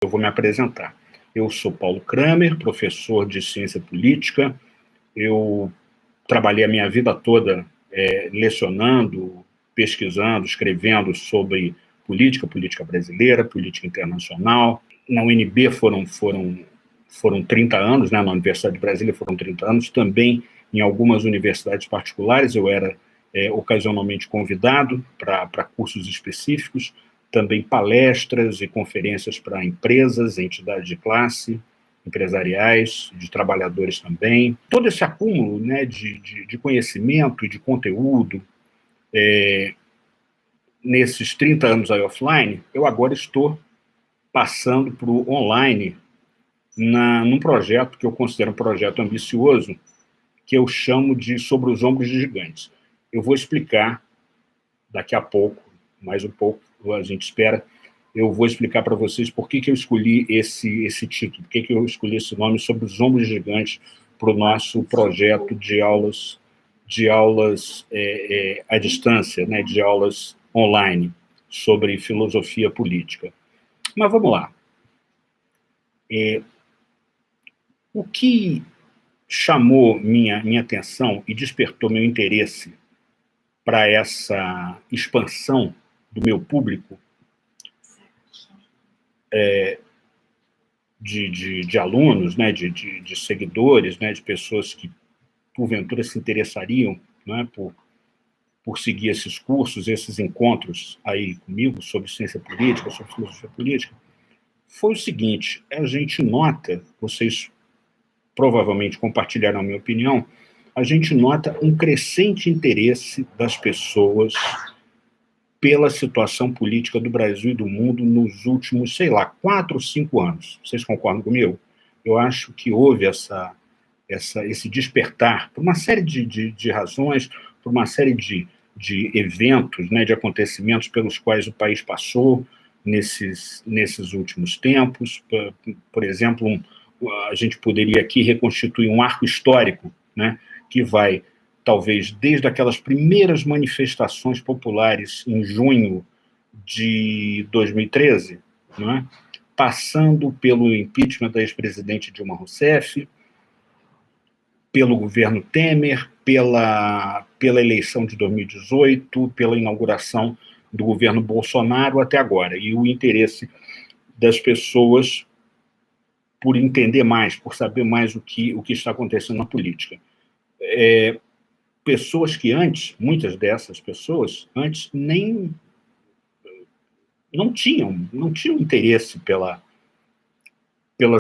Eu vou me apresentar. Eu sou Paulo Kramer, professor de ciência política. Eu trabalhei a minha vida toda lecionando, pesquisando, escrevendo sobre política brasileira, política internacional. Na UNB foram 30 anos, né? Na Universidade de Brasília foram 30 anos, também em algumas universidades particulares. Eu era ocasionalmente convidado para cursos específicos, também palestras e conferências para empresas, entidades de classe, empresariais, de trabalhadores também. Todo esse acúmulo, né, de conhecimento e de conteúdo, nesses 30 anos aí offline, eu agora estou passando para o online num projeto que eu considero um projeto ambicioso, que eu chamo de Sobre os Ombros de Gigantes. Eu vou explicar daqui a pouco, mais um pouco, a gente espera, eu vou explicar para vocês por que eu escolhi esse título, por que eu escolhi esse nome, Sobre os Ombros de Gigantes, para o nosso projeto de aulas à distância, né, de aulas online, sobre filosofia política. Mas vamos lá. O que chamou minha atenção e despertou meu interesse para essa expansão do meu público de alunos, né, de seguidores, né, de pessoas que, porventura, se interessariam, né, por seguir esses cursos, esses encontros aí comigo sobre ciência política, sobre filosofia política, foi o seguinte: a gente nota, vocês provavelmente compartilharão a minha opinião, a gente nota um crescente interesse das pessoas pela situação política do Brasil e do mundo nos últimos, 4 ou 5 anos. Vocês concordam comigo? Eu acho que houve esse despertar, por uma série de razões, por uma série de eventos, né, de acontecimentos pelos quais o país passou nesses últimos tempos. Por exemplo, a gente poderia aqui reconstituir um arco histórico, né, que vai, talvez, desde aquelas primeiras manifestações populares em junho de 2013, né, passando pelo impeachment da ex-presidente Dilma Rousseff, pelo governo Temer, pela eleição de 2018, pela inauguração do governo Bolsonaro até agora, e o interesse das pessoas por entender mais, por saber mais o que está acontecendo na política. Pessoas que antes, muitas dessas pessoas, antes nem não tinham interesse pelas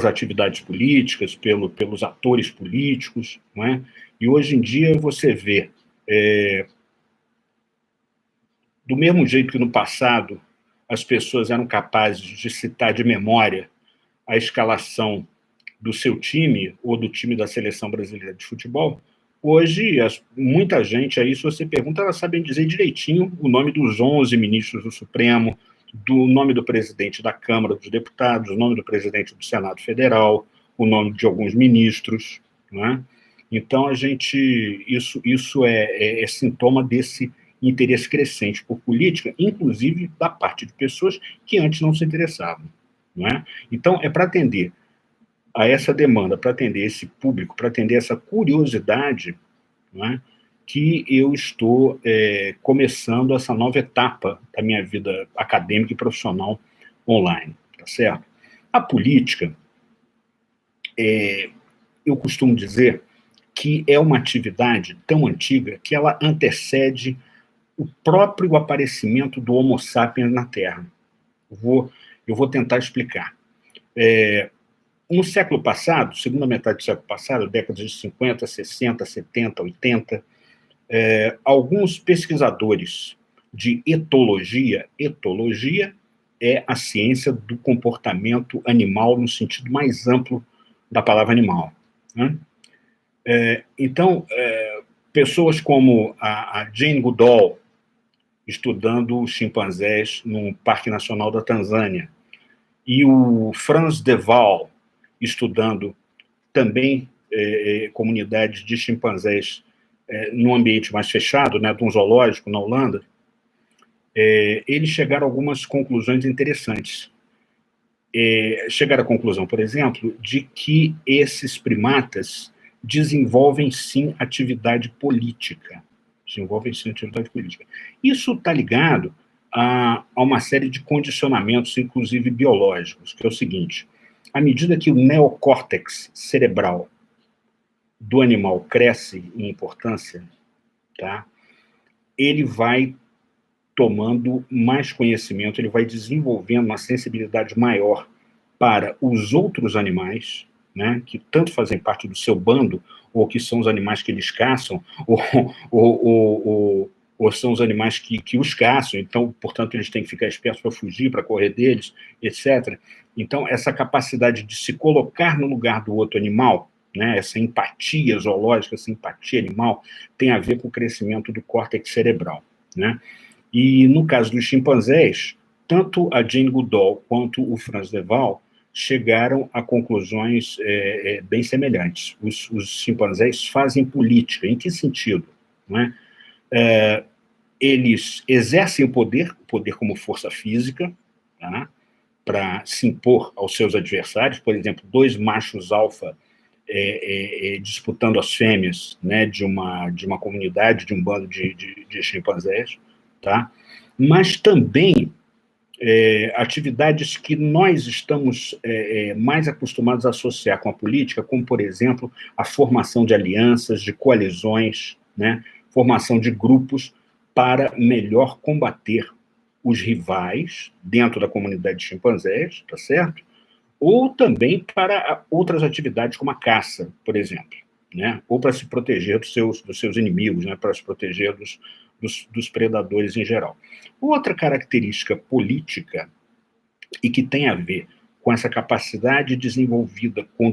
atividades políticas, pelos atores políticos, não é? E hoje em dia você vê, do mesmo jeito que no passado as pessoas eram capazes de citar de memória a escalação do seu time ou do time da seleção brasileira de futebol, hoje muita gente aí, se você pergunta, elas sabem dizer direitinho o nome dos 11 ministros do Supremo, do nome do presidente da Câmara dos Deputados, o nome do presidente do Senado Federal, o nome de alguns ministros, né? Então, isso é sintoma desse interesse crescente por política, inclusive da parte de pessoas que antes não se interessavam, não é? Então, é para atender a essa demanda, para atender esse público, para atender essa curiosidade, não é, que eu estou começando essa nova etapa da minha vida acadêmica e profissional online, tá certo? A política, eu costumo dizer que é uma atividade tão antiga que ela antecede o próprio aparecimento do Homo sapiens na Terra. Eu vou tentar explicar. No século passado, segunda metade do século passado, décadas de 50, 60, 70, 80, alguns pesquisadores de etologia é a ciência do comportamento animal no sentido mais amplo da palavra animal, né? Então, pessoas como a Jane Goodall, estudando chimpanzés no Parque Nacional da Tanzânia, e o Frans de Waal, estudando também comunidades de chimpanzés num ambiente mais fechado, né, de um zoológico na Holanda, eles chegaram a algumas conclusões interessantes. chegar à conclusão, por exemplo, de que esses primatas desenvolvem, sim, atividade política. Desenvolvem, sim, atividade política. Isso está ligado a uma série de condicionamentos, inclusive biológicos, que é o seguinte: à medida que o neocórtex cerebral do animal cresce em importância, tá, ele vai tomando mais conhecimento, ele vai desenvolvendo uma sensibilidade maior para os outros animais, né, que tanto fazem parte do seu bando, ou que são os animais que eles caçam, ou são os animais que os caçam, então, portanto, eles têm que ficar espertos para fugir, para correr deles, etc. Então, essa capacidade de se colocar no lugar do outro animal, né, essa empatia zoológica, essa empatia animal, tem a ver com o crescimento do córtex cerebral, né? E, no caso dos chimpanzés, tanto a Jane Goodall quanto o Franz de Waal chegaram a conclusões bem semelhantes. Os chimpanzés fazem política. Em que sentido? Não é? Eles exercem o poder como força física, tá? Para se impor aos seus adversários. Por exemplo, dois machos alfa disputando as fêmeas, né, de uma comunidade, de um bando de chimpanzés, tá? Mas também atividades que nós estamos mais acostumados a associar com a política, como, por exemplo, a formação de alianças, de coalizões, né, formação de grupos para melhor combater os rivais dentro da comunidade de chimpanzés, tá certo? Ou também para outras atividades como a caça, por exemplo, né? Ou para se proteger dos seus inimigos, né? Para se proteger dos predadores em geral. Outra característica política, e que tem a ver com essa capacidade desenvolvida com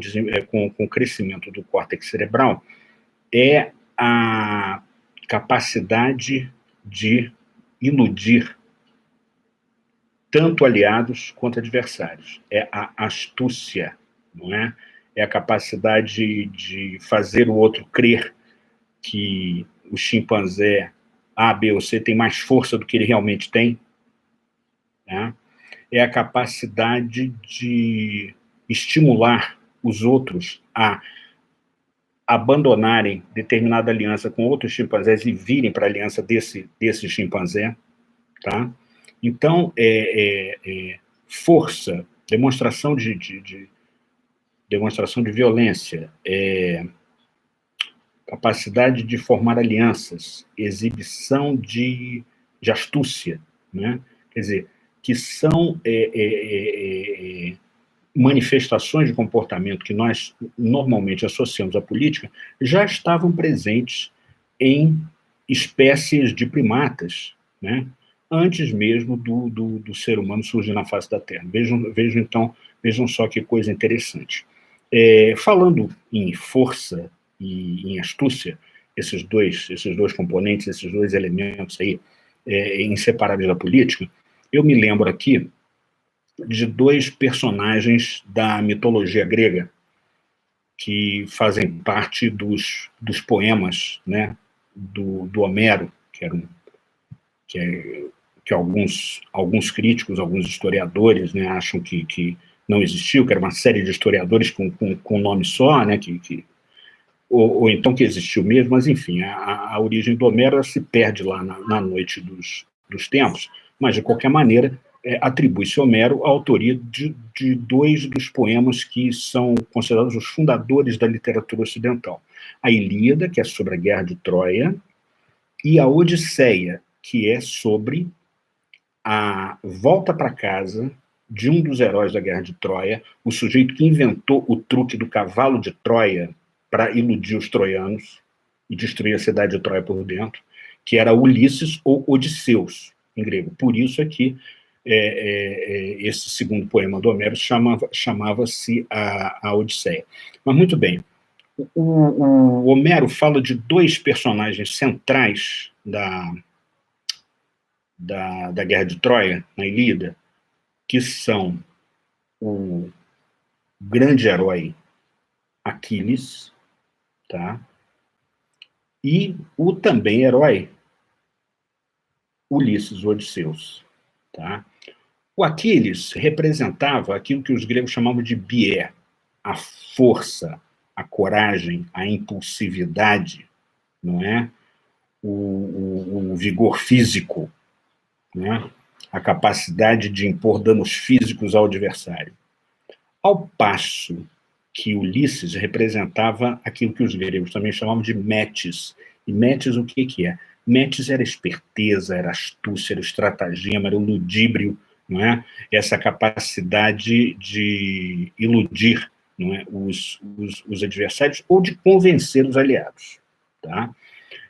o crescimento do córtex cerebral, é a capacidade de iludir tanto aliados quanto adversários. É a astúcia, não é? É a capacidade de fazer o outro crer que o chimpanzé A, B ou C tem mais força do que ele realmente tem, né? É a capacidade de estimular os outros a abandonarem determinada aliança com outros chimpanzés e virem para a aliança desse chimpanzé, tá? Então, força, demonstração de violência, capacidade de formar alianças, exibição de astúcia, né? Quer dizer, que são manifestações de comportamento que nós normalmente associamos à política, já estavam presentes em espécies de primatas, né? Antes mesmo do ser humano surgir na face da Terra. Vejam só que coisa interessante. Falando em força e em astúcia, esses dois componentes, esses dois elementos aí, inseparáveis da política, eu me lembro aqui de dois personagens da mitologia grega que fazem parte dos poemas, né, do Homero, que alguns críticos, alguns historiadores, né, acham que não existiu, que era uma série de historiadores com nome só, né, ou então que existiu mesmo, mas, enfim, a origem do Homero se perde lá na noite dos tempos, mas, de qualquer maneira, atribui-se a Homero a autoria de dois dos poemas que são considerados os fundadores da literatura ocidental. A Ilíada, que é sobre a Guerra de Troia, e a Odisseia, que é sobre a volta para casa de um dos heróis da Guerra de Troia, o sujeito que inventou o truque do cavalo de Troia para iludir os troianos e destruir a cidade de Troia por dentro, que era Ulisses ou Odisseus, em grego. Por isso é que esse segundo poema do Homero chamava-se a Odisseia. Mas, muito bem, o Homero fala de dois personagens centrais da Guerra de Troia, na Ilíada, que são o grande herói Aquiles, tá? E o também herói Ulisses, Odisseus, tá? O Aquiles representava aquilo que os gregos chamavam de bié, a força, a coragem, a impulsividade, não é? O vigor físico, né? A capacidade de impor danos físicos ao adversário. Ao passo que Ulisses representava aquilo que os gregos também chamavam de metis. E metis o que é? Metis era esperteza, era astúcia, era estratagema, era o ludíbrio, não é? Essa capacidade de iludir, não é? os adversários ou de convencer os aliados. Tá?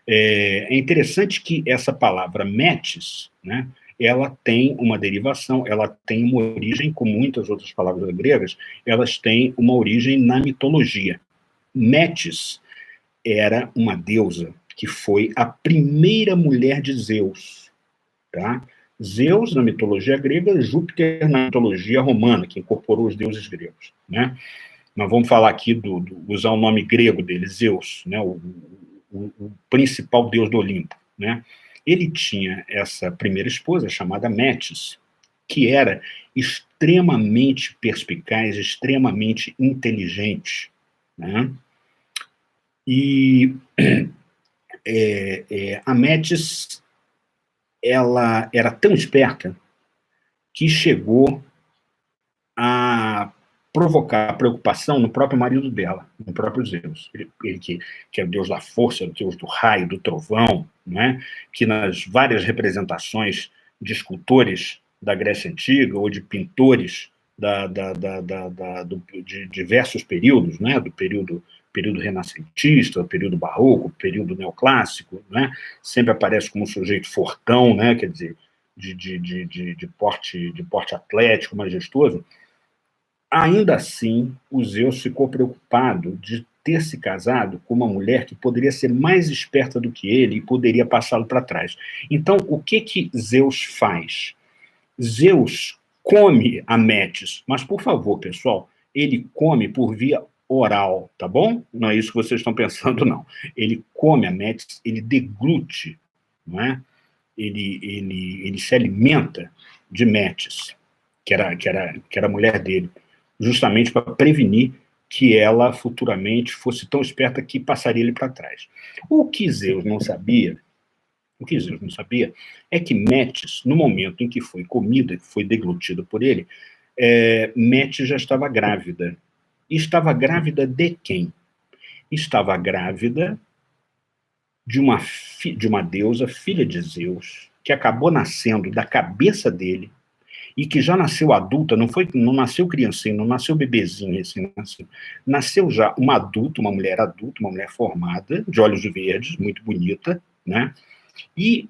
É interessante que essa palavra metis, né, ela tem uma derivação, ela tem uma origem, como muitas outras palavras gregas, elas têm uma origem na mitologia. Metis era uma deusa que foi a primeira mulher de Zeus. Tá? Zeus, na mitologia grega, Júpiter, na mitologia romana, que incorporou os deuses gregos. Né? Nós vamos falar aqui usar o nome grego dele, Zeus, né? O principal deus do Olimpo. Né? Ele tinha essa primeira esposa, chamada Metis, que era extremamente perspicaz, extremamente inteligente. Né? E a Metis, ela era tão esperta que chegou a provocar preocupação no próprio marido dela, no próprio Zeus. Ele que é o deus da força, o deus do raio, do trovão, né? Que nas várias representações de escultores da Grécia Antiga ou de pintores de diversos períodos, né? Do período renascentista, período barroco, período neoclássico, né? Sempre aparece como um sujeito fortão, né? Quer dizer, de porte atlético, majestoso. Ainda assim, o Zeus ficou preocupado de ter se casado com uma mulher que poderia ser mais esperta do que ele e poderia passá-lo para trás. Então, o que Zeus faz? Zeus come a Metis, mas, por favor, pessoal, ele come por via oral, tá bom? Não é isso que vocês estão pensando, não. Ele come a Metis, ele deglute, não é? Ele se alimenta de Metis, que era a mulher dele, justamente para prevenir que ela futuramente fosse tão esperta que passaria ele para trás. O que Zeus não sabia é que Metis, no momento em que foi comida, que foi deglutida por ele, Metis já estava grávida. E estava grávida de quem? Estava grávida de uma deusa, filha de Zeus, que acabou nascendo da cabeça dele, e que já nasceu adulta, não nasceu criancinha, não nasceu bebezinho, nasceu já uma adulta, uma mulher adulta, uma mulher formada, de olhos verdes, muito bonita, né? E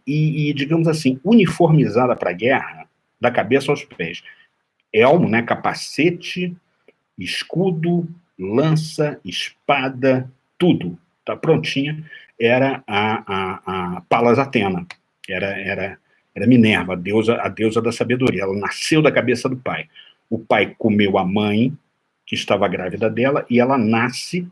digamos assim, uniformizada para a guerra, da cabeça aos pés. Elmo, né? Capacete, escudo, lança, espada, tudo, tá prontinha. Era a Palas Atena, era Minerva, a deusa da sabedoria. Ela nasceu da cabeça do pai. O pai comeu a mãe, que estava grávida dela, e ela nasce,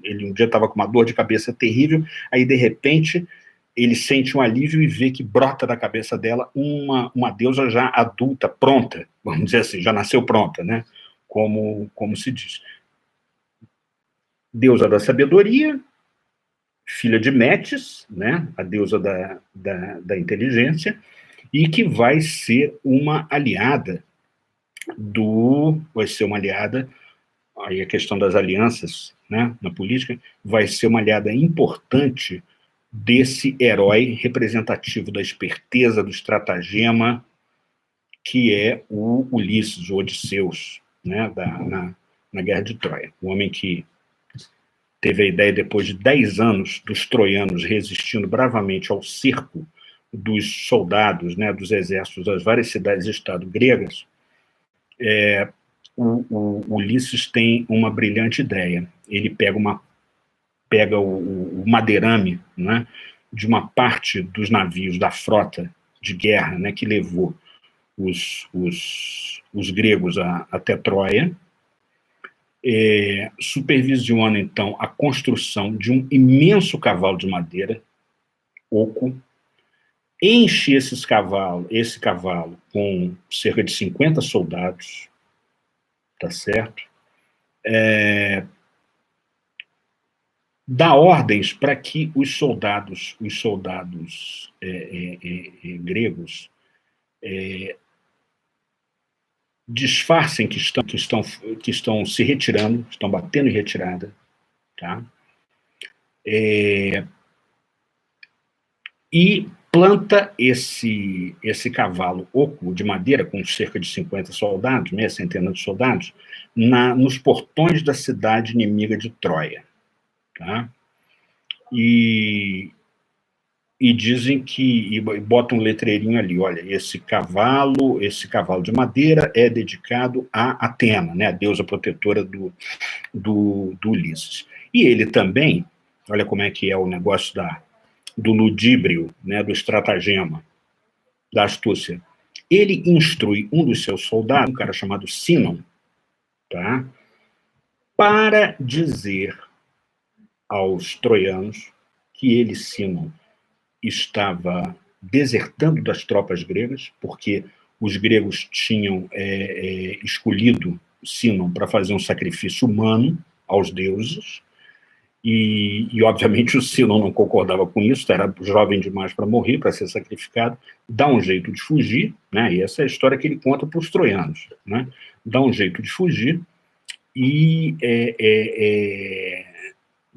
ele um dia estava com uma dor de cabeça terrível, aí, de repente, ele sente um alívio e vê que brota da cabeça dela uma deusa já adulta, pronta, vamos dizer assim, já nasceu pronta, né? Como se diz. Deusa da sabedoria, filha de Metis, né? A deusa da inteligência, e que vai ser uma aliada aí a questão das alianças, né, na política, vai ser uma aliada importante desse herói representativo da esperteza, do estratagema, que é o Ulisses, o Odisseus, né, na Guerra de Troia. O homem que teve a ideia, depois de 10 anos dos troianos resistindo bravamente ao cerco dos soldados, né, dos exércitos das várias cidades-estado gregas, o Ulisses tem uma brilhante ideia. Ele pega o madeirame, né, de uma parte dos navios da frota de guerra, né, que levou os gregos até Troia, supervisiona, então, a construção de um imenso cavalo de madeira, oco, enche esse cavalo com cerca de 50 soldados, tá certo? Dá ordens para que os soldados gregos disfarcem que estão se retirando, estão batendo em retirada, tá? E planta esse cavalo oco de madeira, com cerca de 50 soldados, meia centena de soldados, nos portões da cidade inimiga de Troia. Tá? E dizem que, e botam um letreirinho ali, olha, esse cavalo de madeira é dedicado a Atena, né, a deusa protetora do Ulisses. E ele também, olha como é que é o negócio do ludíbrio, né, do estratagema, da astúcia. Ele instrui um dos seus soldados, um cara chamado Sinon, tá, para dizer aos troianos que ele, Sinon, estava desertando das tropas gregas, porque os gregos tinham escolhido Sinon para fazer um sacrifício humano aos deuses, e obviamente o Sinon não concordava com isso, era jovem demais para morrer, para ser sacrificado, dá um jeito de fugir, né? E essa é a história que ele conta para os troianos, né? Dá um jeito de fugir e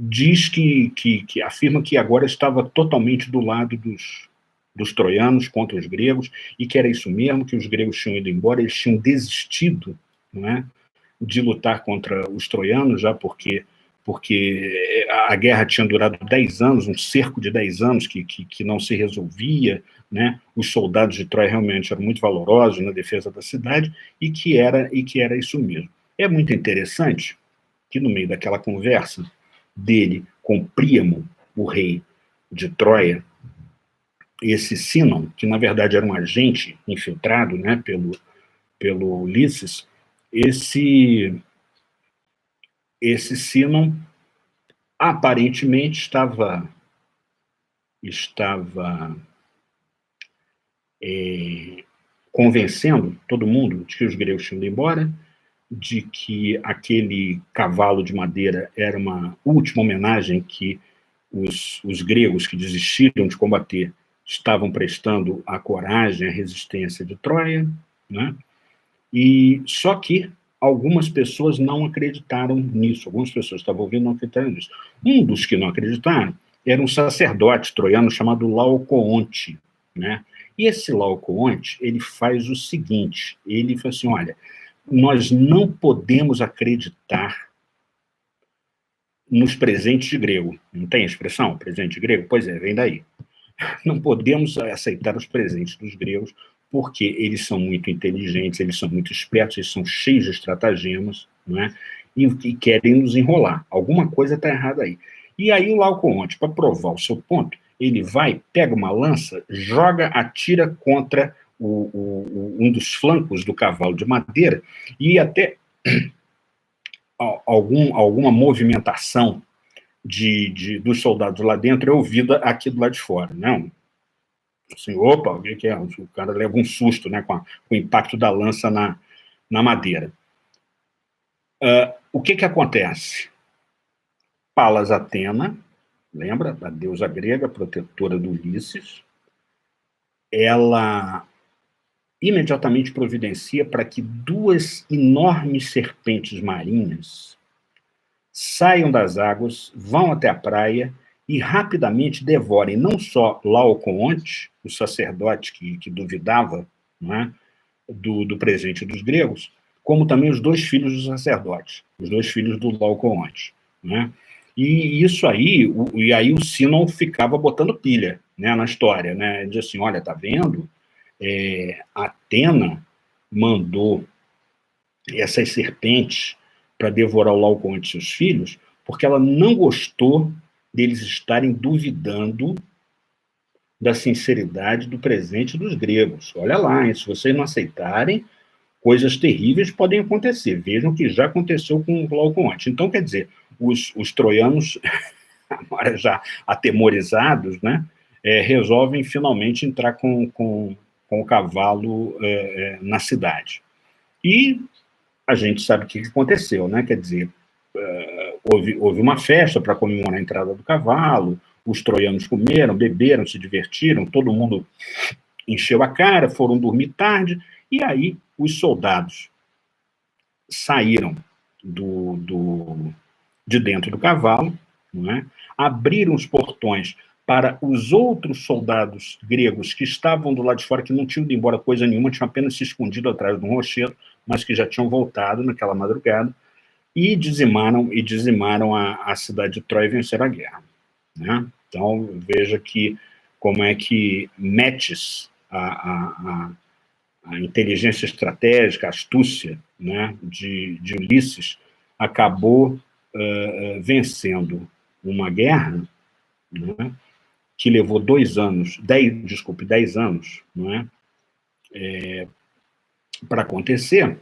diz que afirma que agora estava totalmente do lado dos troianos contra os gregos, e que era isso mesmo, que os gregos tinham ido embora, eles tinham desistido, não é, de lutar contra os troianos, já porque a guerra tinha durado 10 anos, um cerco de 10 anos que não se resolvia, né? Os soldados de Troia realmente eram muito valorosos na defesa da cidade, e que era isso mesmo. É muito interessante que, no meio daquela conversa dele com Príamo, o rei de Troia, esse Sinon, que na verdade era um agente infiltrado, né, pelo Ulisses, esse Sinon aparentemente estava convencendo todo mundo de que os gregos tinham ido embora, de que aquele cavalo de madeira era uma última homenagem que os gregos que desistiram de combater estavam prestando à coragem, à resistência de Troia, né? E só que algumas pessoas não acreditaram nisso, algumas pessoas estavam ouvindo não acreditaram nisso. Um dos que não acreditaram era um sacerdote troiano chamado Laocoonte, né? E esse Laocoonte, ele faz o seguinte, ele fala assim, olha, nós não podemos acreditar nos presentes de grego. Não tem a expressão, presente de grego? Pois é, vem daí. Não podemos aceitar os presentes dos gregos, porque eles são muito inteligentes, eles são muito espertos, eles são cheios de estratagemas, não é? E querem nos enrolar. Alguma coisa está errada aí. E aí o Laocoonte, para provar o seu ponto, ele vai, pega uma lança, atira contra um dos flancos do cavalo de madeira, e até alguma movimentação dos soldados lá dentro é ouvida aqui do lado de fora, né? Assim, opa, o que é? O cara leva um susto, né, com o impacto da lança na madeira. O que acontece? Palas Atena, lembra, da deusa grega, protetora do Ulisses, ela imediatamente providencia para que duas enormes serpentes marinhas saiam das águas, vão até a praia e rapidamente devorem não só Laocoonte, o sacerdote que duvidava, não é, do presente dos gregos, como também os dois filhos do sacerdote, os dois filhos do Laocoonte, né? E isso aí, e aí o Sinon ficava botando pilha, né, na história, né? Diz assim, olha, tá vendo? Atena mandou essas serpentes para devorar o Laocoonte e seus filhos, porque ela não gostou deles estarem duvidando da sinceridade do presente dos gregos. Olha lá, hein? Se vocês não aceitarem, coisas terríveis podem acontecer. Vejam que já aconteceu com o Laocoonte. Então, quer dizer, os troianos, agora já atemorizados, né, resolvem finalmente entrar com o cavalo na cidade. E a gente sabe o que aconteceu, né? Quer dizer, houve uma festa para comemorar a entrada do cavalo, os troianos comeram, beberam, se divertiram, todo mundo encheu a cara, foram dormir tarde, e aí os soldados saíram de dentro do cavalo, não é? Abriram os portões para os outros soldados gregos que estavam do lado de fora, que não tinham ido embora coisa nenhuma, tinham apenas se escondido atrás de um rochedo, mas que já tinham voltado naquela madrugada, e dizimaram a cidade de Troia e venceram a guerra. Né? Então, veja que como é que Metis, a inteligência estratégica, a astúcia, né, de Ulisses, acabou vencendo uma guerra, né, que levou 10 anos, não é, para acontecer,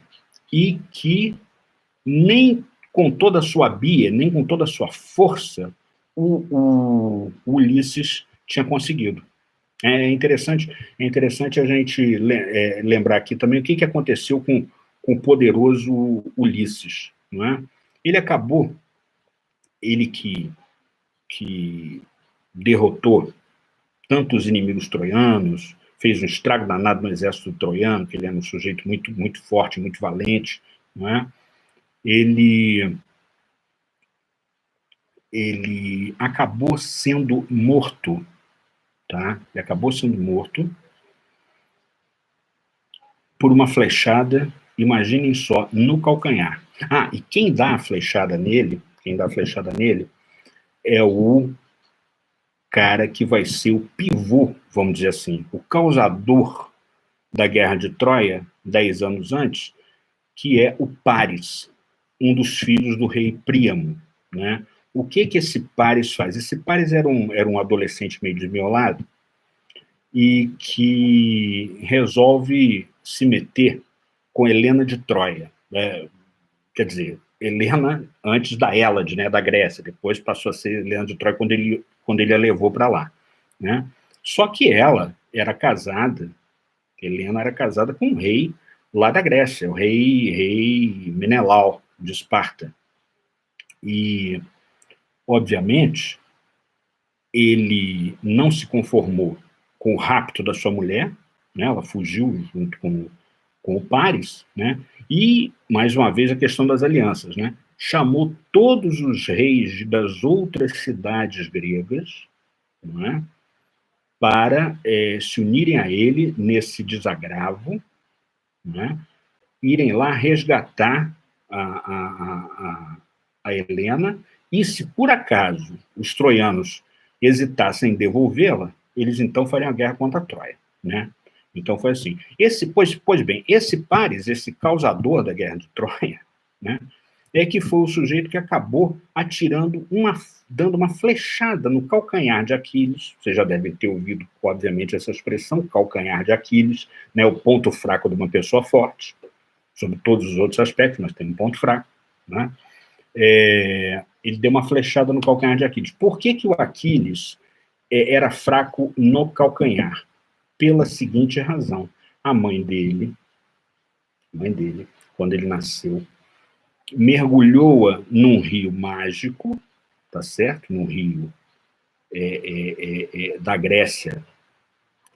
e que nem com toda a sua bia, nem com toda a sua força, o Ulisses tinha conseguido. É interessante a gente lembrar aqui também o que aconteceu com o poderoso Ulisses. Não é? Ele que derrotou tantos inimigos troianos, fez um estrago danado no exército troiano, que ele era um sujeito muito, muito forte, muito valente, não é? Ele acabou sendo morto, tá? Ele acabou sendo morto por uma flechada, imaginem só, no calcanhar. Ah, e quem dá a flechada nele é o cara que vai ser o pivô, vamos dizer assim, o causador da Guerra de Troia, 10 anos antes, que é o Paris, um dos filhos do rei Príamo, né? O que esse Paris faz? Esse Paris era um adolescente meio desmiolado e que resolve se meter com Helena de Troia. Quer dizer, Helena antes da Hélade, né, da Grécia, depois passou a ser Helena de Troia quando ele a levou para lá. Né? Só que ela era casada, Helena era casada com um rei lá da Grécia, o rei Menelau, de Esparta. E, obviamente, ele não se conformou com o rapto da sua mulher, né? Ela fugiu junto com o Paris, né? E, mais uma vez, a questão das alianças, né? Chamou todos os reis das outras cidades gregas, não é? Para se unirem a ele nesse desagravo, né? Irem lá resgatar a Helena, e se por acaso os troianos hesitassem em devolvê-la, eles então fariam a guerra contra a Troia, né? Então foi assim. Pois bem, esse Paris, esse causador da guerra de Troia, né, é que foi o sujeito que acabou dando uma flechada no calcanhar de Aquiles. Vocês já devem ter ouvido, obviamente, essa expressão, calcanhar de Aquiles, né, o ponto fraco de uma pessoa forte, sobre todos os outros aspectos, mas tem um ponto fraco, né? Ele deu uma flechada no calcanhar de Aquiles. Por que o Aquiles era fraco no calcanhar? Pela seguinte razão: a mãe dele, quando ele nasceu, mergulhou-a num rio mágico, tá certo? Num rio da Grécia,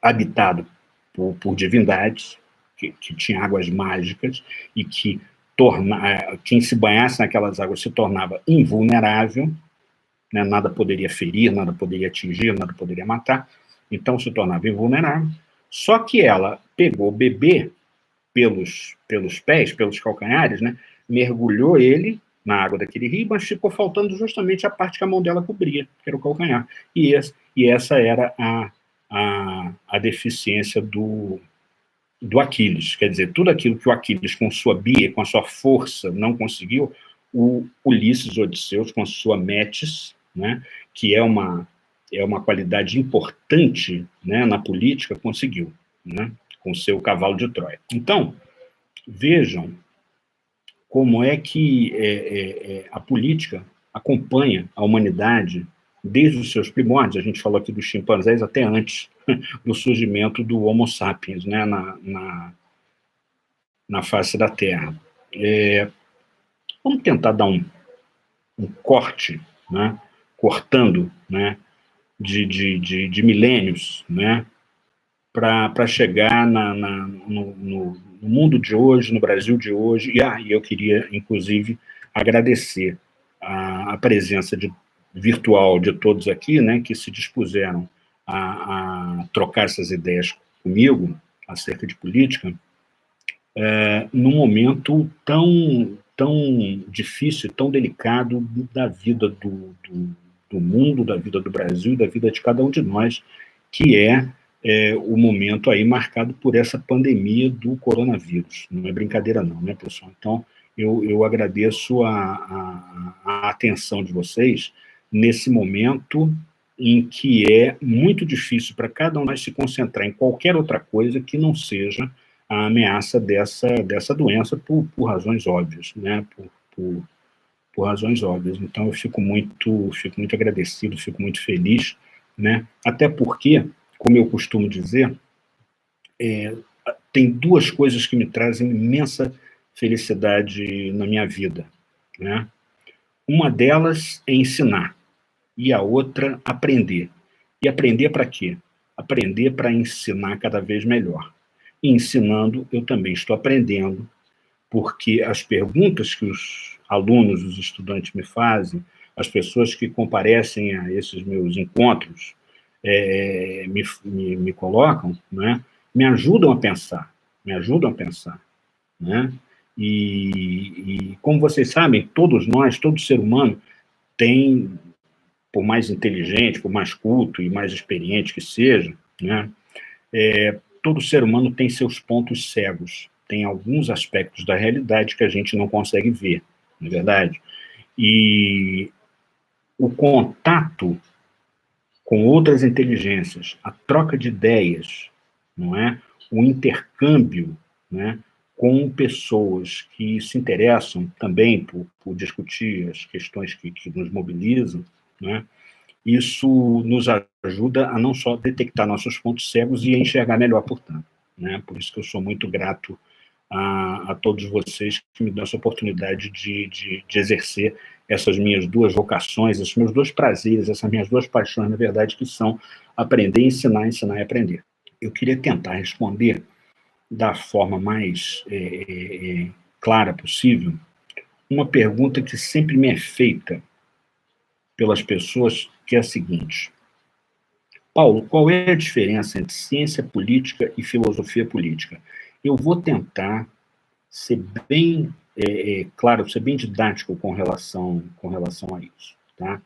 habitado por divindades, que tinha águas mágicas, e que quem se banhasse naquelas águas se tornava invulnerável, né? Nada poderia ferir, nada poderia atingir, nada poderia matar, então se tornava invulnerável. Só que ela pegou o bebê pelos pés, pelos calcanhares, né? Mergulhou ele na água daquele rio, mas ficou faltando justamente a parte que a mão dela cobria, que era o calcanhar. E essa era a deficiência do Aquiles. Quer dizer, tudo aquilo que o Aquiles, com sua bia, com a sua força, não conseguiu, o Ulisses Odisseus, com a sua Metis, né, que é uma qualidade importante, né, na política, conseguiu, né, com seu cavalo de Troia. Então, vejam como é que a política acompanha a humanidade desde os seus primórdios, a gente falou aqui dos chimpanzés até antes do surgimento do Homo sapiens, né, na face da Terra. Vamos tentar dar um corte, né, cortando, né, de milênios, né, para chegar no mundo de hoje, no Brasil de hoje. E eu queria, inclusive, agradecer a presença virtual de todos aqui, né, que se dispuseram a trocar essas ideias comigo acerca de política, num momento tão difícil, tão delicado da vida do mundo, da vida do Brasil, da vida de cada um de nós, que é o momento aí marcado por essa pandemia do coronavírus. Não é brincadeira não, né, pessoal? Então, eu agradeço a atenção de vocês nesse momento em que é muito difícil para cada um de nós se concentrar em qualquer outra coisa que não seja a ameaça dessa doença por razões óbvias, né? Por razões óbvias. Então, eu fico muito agradecido, fico muito feliz, né? Até porque, como eu costumo dizer, tem duas coisas que me trazem imensa felicidade na minha vida, né? Uma delas é ensinar, e a outra, aprender. E aprender para quê? Aprender para ensinar cada vez melhor. E ensinando, eu também estou aprendendo, porque as perguntas que os alunos, os estudantes me fazem, as pessoas que comparecem a esses meus encontros, me colocam, né, me ajudam a pensar, né? E como vocês sabem, todos nós, todo ser humano tem, por mais inteligente, por mais culto e mais experiente que seja, né, todo ser humano tem seus pontos cegos, tem alguns aspectos da realidade que a gente não consegue ver, não é verdade? E o contato com outras inteligências, a troca de ideias, não é? O intercâmbio, né, com pessoas que se interessam também por discutir as questões que nos mobilizam, né? Isso nos ajuda a não só detectar nossos pontos cegos e a enxergar melhor, portanto, né? Por isso que eu sou muito grato a todos vocês que me dão essa oportunidade de exercer essas minhas duas vocações, esses meus dois prazeres, essas minhas duas paixões, na verdade, que são aprender e ensinar e aprender. Eu queria tentar responder da forma mais clara possível uma pergunta que sempre me é feita pelas pessoas, que é a seguinte: Paulo, qual é a diferença entre ciência política e filosofia política? Eu vou tentar ser bem claro, ser bem didático com relação a isso, tá?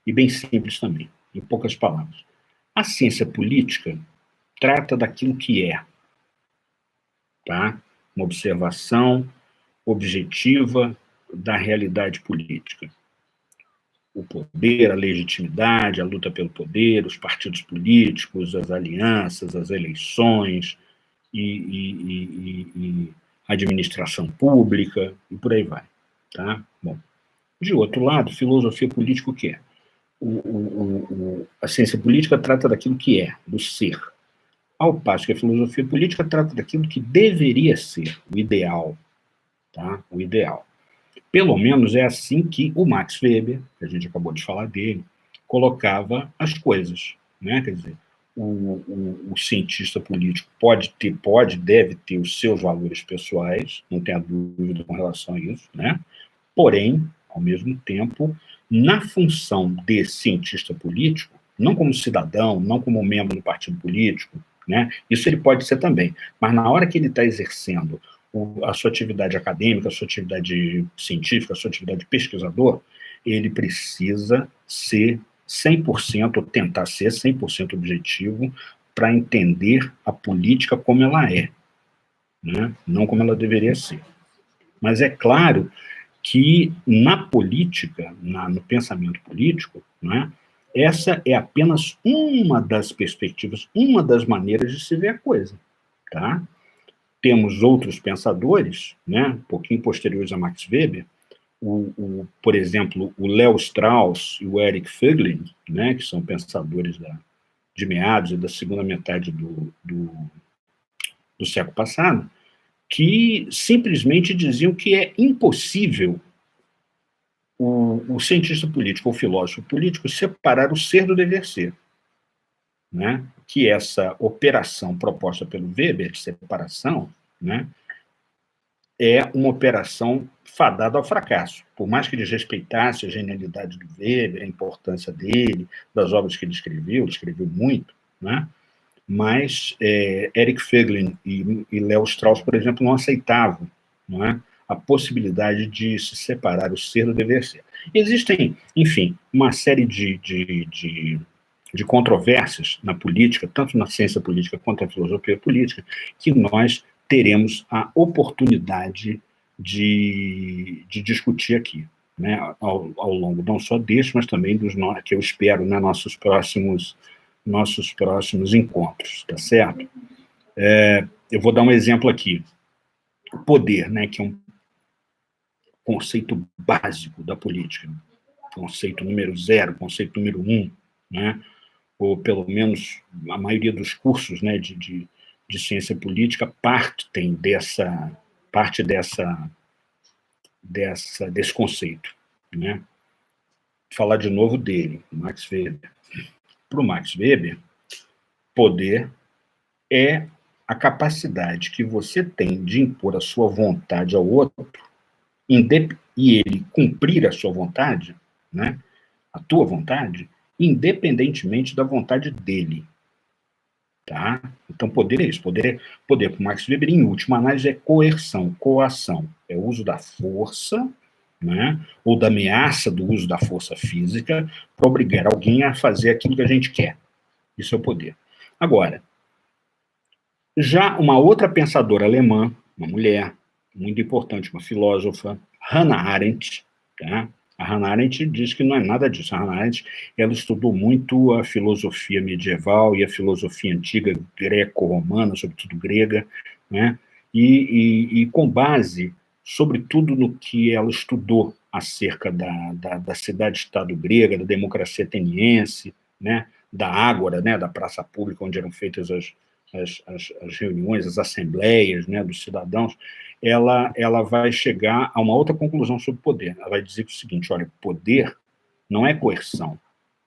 E bem simples também, em poucas palavras. A ciência política trata daquilo que é, tá? Uma observação objetiva da realidade política. O poder, a legitimidade, a luta pelo poder, os partidos políticos, as alianças, as eleições e administração pública, e por aí vai. Tá? Bom, de outro lado, filosofia política o que é? A ciência política trata daquilo que é, do ser. Ao passo que a filosofia política trata daquilo que deveria ser, o ideal. Tá? O ideal. Pelo menos é assim que o Max Weber, que a gente acabou de falar dele, colocava as coisas, né? Quer dizer, o cientista político deve ter os seus valores pessoais, não tenha dúvida com relação a isso, né? Porém, ao mesmo tempo, na função de cientista político, não como cidadão, não como membro do partido político, né? Isso ele pode ser também, mas na hora que ele está exercendo a sua atividade acadêmica, a sua atividade científica, a sua atividade de pesquisador, ele precisa ser 100%, ou tentar ser 100% objetivo para entender a política como ela é, né? Não como ela deveria ser. Mas é claro que na política, no pensamento político, né, essa é apenas uma das perspectivas, uma das maneiras de se ver a coisa, tá? Temos outros pensadores, né, um pouquinho posteriores a Max Weber, por exemplo, o Léo Strauss e o Eric Voegelin, né, que são pensadores de meados e da segunda metade do século passado, que simplesmente diziam que é impossível o cientista político ou filósofo político separar o ser do dever ser, né? Que essa operação proposta pelo Weber, de separação, né, é uma operação fadada ao fracasso. Por mais que ele respeitasse a genialidade do Weber, a importância dele, das obras que ele escreveu muito, né? Mas Eric Voegelin e Léo Strauss, por exemplo, não aceitavam, não é, a possibilidade de se separar o ser do dever ser. Existem, enfim, uma série de controvérsias na política, tanto na ciência política quanto na filosofia política, que nós teremos a oportunidade de discutir aqui, né, ao longo não só deste, mas também dos que eu espero, né, nossos próximos encontros, tá certo? Eu vou dar um exemplo aqui. O poder, né, que é um conceito básico da política, conceito número 0, conceito número 1, né, ou pelo menos a maioria dos cursos, né, de ciência política partem desse conceito, né? Falar de novo dele, Max Weber. Para o Max Weber, poder é a capacidade que você tem de impor a sua vontade ao outro e ele cumprir a sua vontade, né, a tua vontade, independentemente da vontade dele. Tá? Então, poder é isso. Poder para o Max Weber, em última análise, é coerção, coação. É o uso da força, né, ou da ameaça do uso da força física para obrigar alguém a fazer aquilo que a gente quer. Isso é o poder. Agora, já uma outra pensadora alemã, uma mulher muito importante, uma filósofa, Hannah Arendt, tá? A Hannah Arendt diz que não é nada disso. A Hannah Arendt, ela estudou muito a filosofia medieval e a filosofia antiga greco-romana, sobretudo grega, né? E com base, sobretudo, no que ela estudou acerca da cidade-estado grega, da democracia ateniense, né? Da ágora, né? Da praça pública onde eram feitas as reuniões, as assembleias, né, dos cidadãos, ela vai chegar a uma outra conclusão sobre poder. Ela vai dizer o seguinte: olha, poder não é coerção.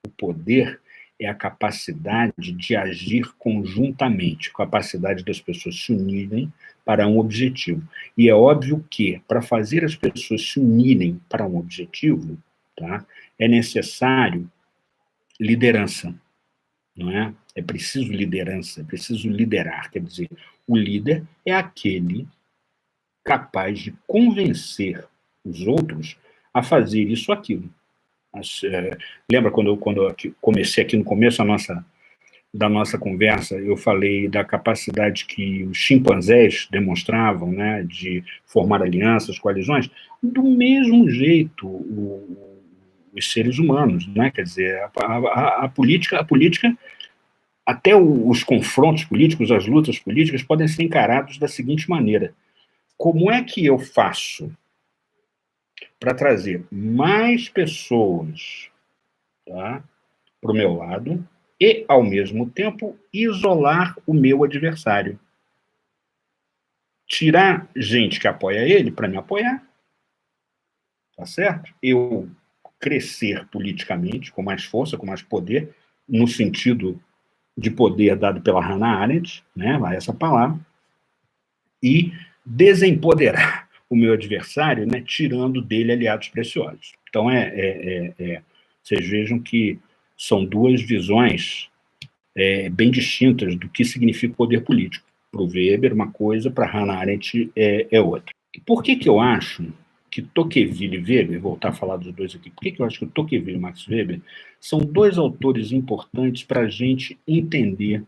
O poder é a capacidade de agir conjuntamente, capacidade das pessoas se unirem para um objetivo. E é óbvio que, para fazer as pessoas se unirem para um objetivo, tá, é necessário liderança, não é? É preciso liderança, é preciso liderar. Quer dizer, o líder é aquele capaz de convencer os outros a fazer isso ou aquilo. Lembra quando eu comecei aqui no começo da nossa conversa, eu falei da capacidade que os chimpanzés demonstravam, né, de formar alianças, coalizões? Do mesmo jeito, os seres humanos, né? Quer dizer, a política, até os confrontos políticos, as lutas políticas podem ser encarados da seguinte maneira: como é que eu faço para trazer mais pessoas, tá, para o meu lado e, ao mesmo tempo, isolar o meu adversário? Tirar gente que apoia ele para me apoiar, tá certo? Eu crescer politicamente com mais força, com mais poder, no sentido de poder dado pela Hannah Arendt, né, lá essa palavra, e desempoderar o meu adversário, né, tirando dele aliados preciosos. Então, vocês vejam que são duas visões bem distintas do que significa poder político. Para o Weber, uma coisa, para Hannah Arendt é outra. Por que eu acho que Tocqueville e Weber, voltar a falar dos dois aqui, por que eu acho que Tocqueville e Max Weber são dois autores importantes para a gente entender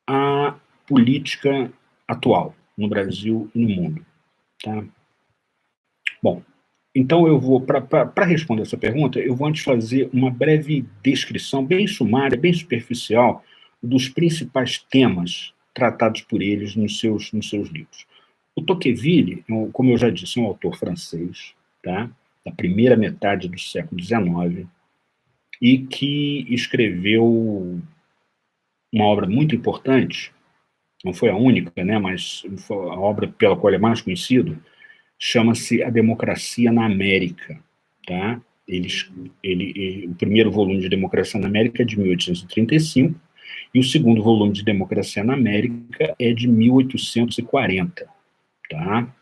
a política atual no Brasil e no mundo, tá? Bom, então eu vou, para responder essa pergunta, eu vou antes fazer uma breve descrição, bem sumária, bem superficial, dos principais temas tratados por eles nos seus livros. O Tocqueville, como eu já disse, é um autor francês, tá? Da primeira metade do século XIX, e que escreveu uma obra muito importante, não foi a única, né, mas foi a obra pela qual ele é mais conhecido, chama-se A Democracia na América. Tá? O primeiro volume de Democracia na América é de 1835, e o segundo volume de Democracia na América é de 1840. Tá?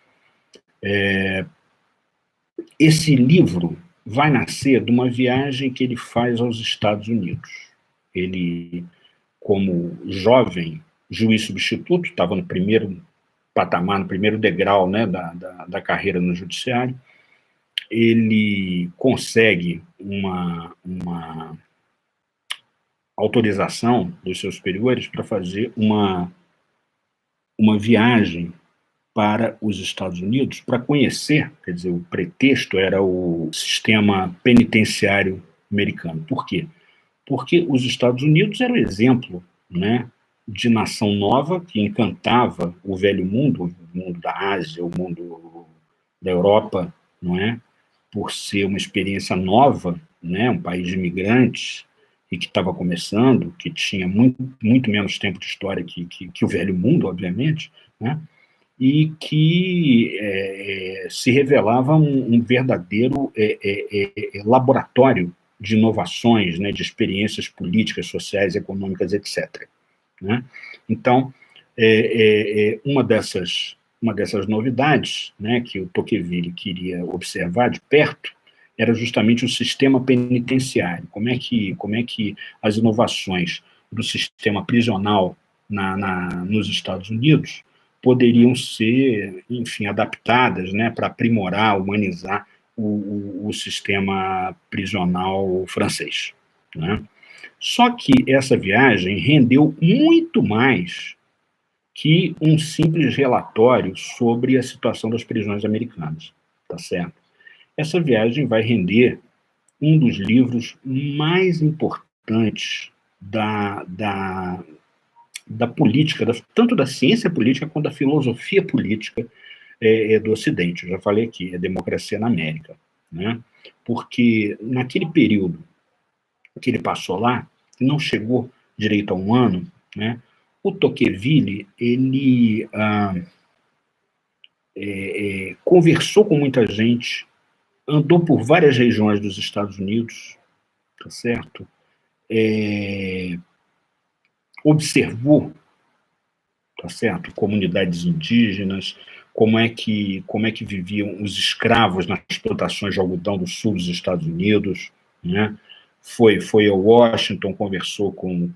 Esse livro vai nascer de uma viagem que ele faz aos Estados Unidos. Ele, como jovem juiz substituto, estava no primeiro patamar, no primeiro degrau, né, da carreira no judiciário. Ele consegue uma autorização dos seus superiores para fazer uma viagem para os Estados Unidos para conhecer, quer dizer, o pretexto era o sistema penitenciário americano. Por quê? Porque os Estados Unidos era o exemplo, né, de nação nova que encantava o velho mundo, o mundo da Ásia, o mundo da Europa, não é? Por ser uma experiência nova, né, um país de imigrantes e que estava começando, que tinha muito menos tempo de história que o velho mundo, obviamente, né? E que se revelava um verdadeiro laboratório de inovações, né, de experiências políticas, sociais, econômicas, etc. Né? Então, uma dessas novidades, né, que o Tocqueville queria observar de perto era justamente o sistema penitenciário. Como é que as inovações do sistema prisional nos Estados Unidos poderiam ser, enfim, adaptadas, né, para aprimorar, humanizar o sistema prisional francês. Né? Só que essa viagem rendeu muito mais que um simples relatório sobre a situação das prisões americanas, tá certo? Essa viagem vai render um dos livros mais importantes da política, tanto da ciência política quanto da filosofia política do Ocidente. Eu já falei aqui, é Democracia na América. Né? Porque naquele período que ele passou lá, não chegou direito a um ano, né? O Tocqueville, ele conversou com muita gente, andou por várias regiões dos Estados Unidos, tá certo? Observou, tá certo? Comunidades indígenas, como é que viviam os escravos nas plantações de algodão do sul dos Estados Unidos, né? Foi a Washington, conversou com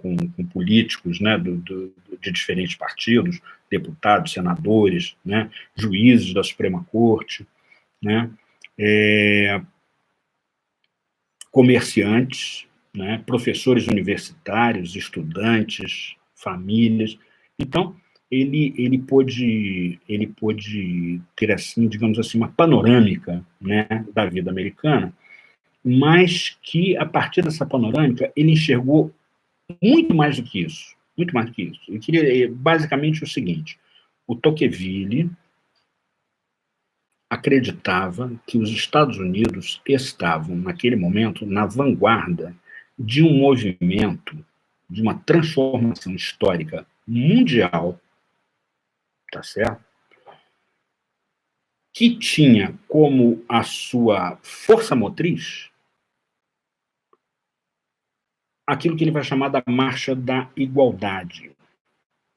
políticos, né, de diferentes partidos, deputados, senadores, né, juízes da Suprema Corte, né, comerciantes, né, professores universitários, estudantes, famílias. Então, ele pôde ter, assim, digamos assim, uma panorâmica, né, da vida americana, mas que, a partir dessa panorâmica, ele enxergou muito mais do que isso. Muito mais do que isso. Ele queria, basicamente, o seguinte: o Tocqueville acreditava que os Estados Unidos estavam, naquele momento, na vanguarda de um movimento, de uma transformação histórica mundial, tá certo? Que tinha como a sua força motriz aquilo que ele vai chamar da marcha da igualdade.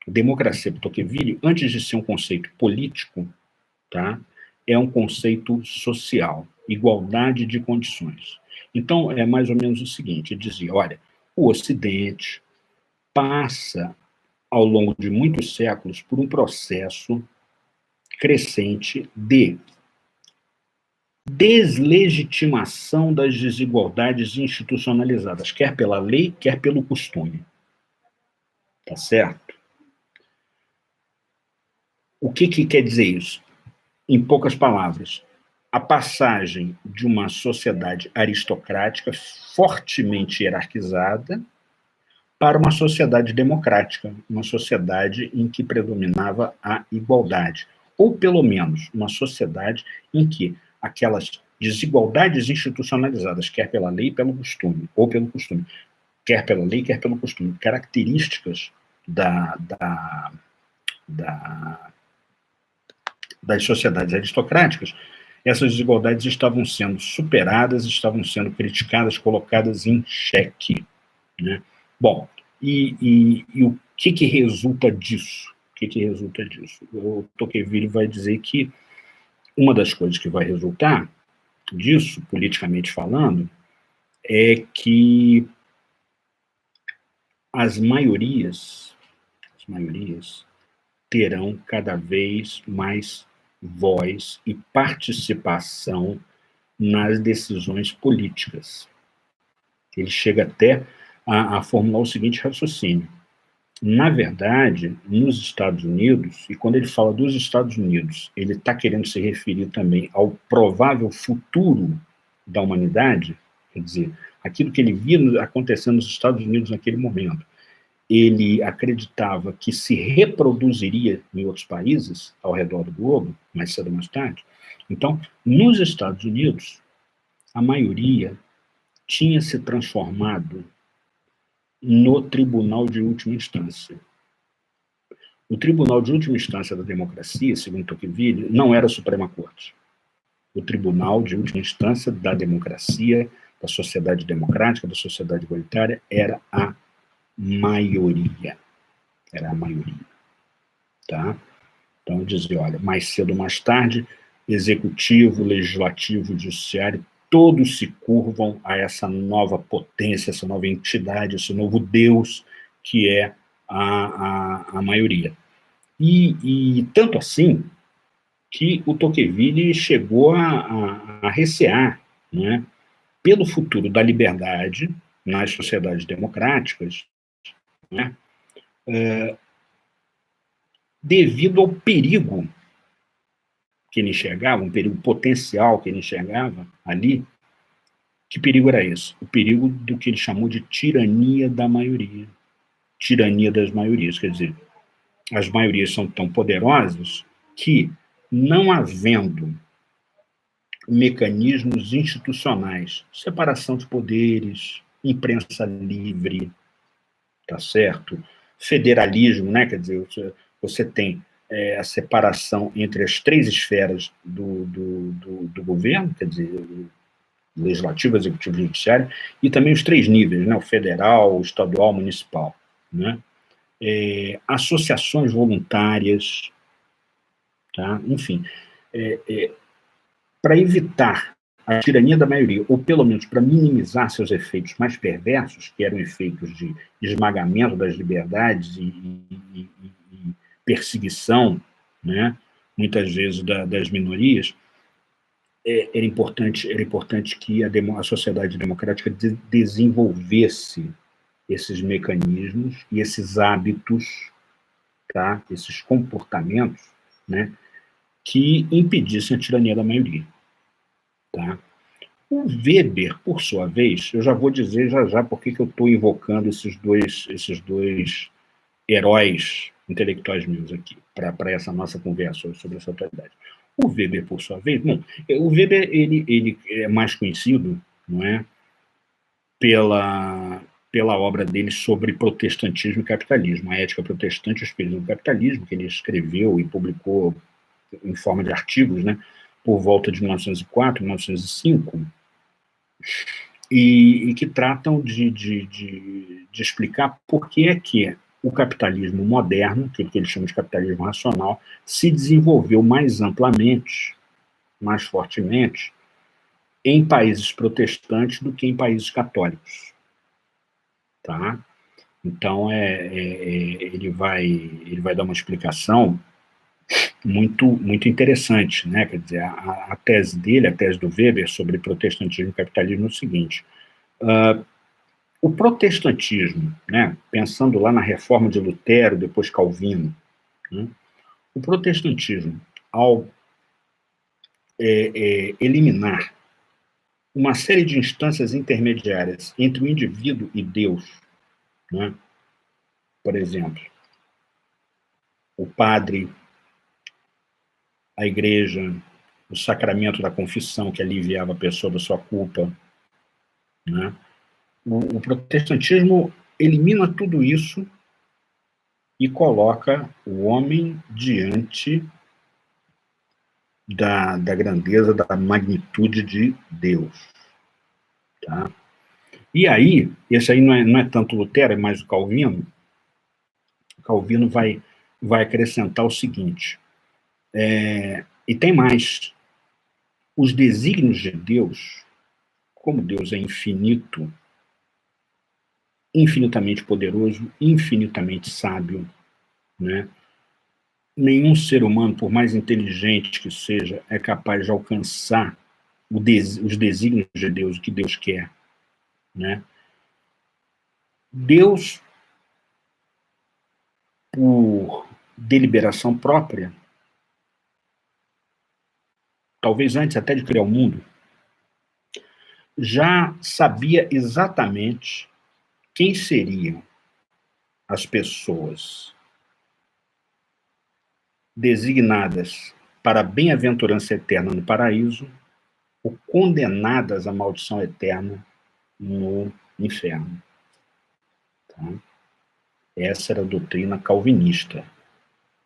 Democracia para Tocqueville, antes de ser um conceito político, tá, é um conceito social, igualdade de condições. Então, é mais ou menos o seguinte: ele dizia, olha, o Ocidente passa, ao longo de muitos séculos, por um processo crescente de deslegitimação das desigualdades institucionalizadas, quer pela lei, quer pelo costume. Tá certo? O que quer dizer isso? Em poucas palavras, a passagem de uma sociedade aristocrática fortemente hierarquizada para uma sociedade democrática, uma sociedade em que predominava a igualdade, ou pelo menos uma sociedade em que aquelas desigualdades institucionalizadas, quer pela lei, pelo costume, ou pelo costume, quer pela lei, quer pelo costume, características das sociedades aristocráticas, essas desigualdades estavam sendo superadas, estavam sendo criticadas, colocadas em xeque, né? Bom, e o que resulta disso? O que resulta disso? O Tocqueville vai dizer que uma das coisas que vai resultar disso, politicamente falando, é que as maiorias terão cada vez mais voz e participação nas decisões políticas. Ele chega até a formular o seguinte raciocínio. Na verdade, nos Estados Unidos, e quando ele fala dos Estados Unidos, ele está querendo se referir também ao provável futuro da humanidade, quer dizer, aquilo que ele via acontecendo nos Estados Unidos naquele momento. Ele acreditava que se reproduziria em outros países ao redor do globo, mais cedo ou mais tarde. Então, nos Estados Unidos, a maioria tinha se transformado no tribunal de última instância. O tribunal de última instância da democracia, segundo Tocqueville, não era a Suprema Corte. O tribunal de última instância da democracia, da sociedade democrática, da sociedade igualitária, era a maioria. Era a maioria. Tá? Então, dizia, olha, mais cedo ou mais tarde, executivo, legislativo, judiciário, todos se curvam a essa nova potência, essa nova entidade, esse novo Deus que é a maioria. E tanto assim que o Tocqueville chegou a recear, né, pelo futuro da liberdade nas sociedades democráticas, né, devido ao perigo que ele enxergava, um perigo potencial que ele enxergava ali. Que perigo era esse? O perigo do que ele chamou de tirania da maioria. Tirania das maiorias, quer dizer, as maiorias são tão poderosas que, não havendo mecanismos institucionais, separação de poderes, imprensa livre, tá certo? Federalismo, né? Quer dizer, você tem a separação entre as três esferas do governo, quer dizer, legislativo, executivo e judiciário, e também os três níveis, né? O federal, o estadual, o municipal, né? Associações voluntárias, tá? Enfim, para evitar a tirania da maioria, ou pelo menos para minimizar seus efeitos mais perversos, que eram efeitos de esmagamento das liberdades e perseguição, né, muitas vezes das minorias, era importante que a sociedade democrática desenvolvesse esses mecanismos e esses hábitos, tá, esses comportamentos, né, que impedissem a tirania da maioria. Tá? O Weber, por sua vez, eu já vou dizer já por que eu estou invocando esses dois heróis intelectuais meus aqui, para essa nossa conversa sobre essa atualidade. O Weber, por sua vez, bom, o Weber ele é mais conhecido, não é, pela obra dele sobre protestantismo e capitalismo, a ética protestante e o espírito do capitalismo, que ele escreveu e publicou em forma de artigos, né, por volta de 1904, 1905, e que tratam de explicar por que é que o capitalismo moderno, que ele chama de capitalismo racional, se desenvolveu mais amplamente, mais fortemente, em países protestantes do que em países católicos. Tá? Então, ele vai dar uma explicação muito interessante, né? Quer dizer, a tese dele, a tese do Weber sobre protestantismo e capitalismo é o seguinte: o protestantismo, né, pensando lá na reforma de Lutero, depois Calvino, né, o protestantismo, ao eliminar uma série de instâncias intermediárias entre o indivíduo e Deus, né, por exemplo, o padre, a igreja, o sacramento da confissão, que aliviava a pessoa da sua culpa, né? O protestantismo elimina tudo isso e coloca o homem diante da grandeza, da magnitude de Deus. Tá? E aí, esse aí não é tanto Lutero, é mais o Calvino. O Calvino vai acrescentar o seguinte, e tem mais, os desígnios de Deus, como Deus é infinito, infinitamente poderoso, infinitamente sábio, né? Nenhum ser humano, por mais inteligente que seja, é capaz de alcançar os desígnios de Deus, o que Deus quer, né? Deus, por deliberação própria, talvez antes até de criar o mundo, já sabia exatamente quem seriam as pessoas designadas para a bem-aventurança eterna no paraíso ou condenadas à maldição eterna no inferno. Tá? Essa era a doutrina calvinista.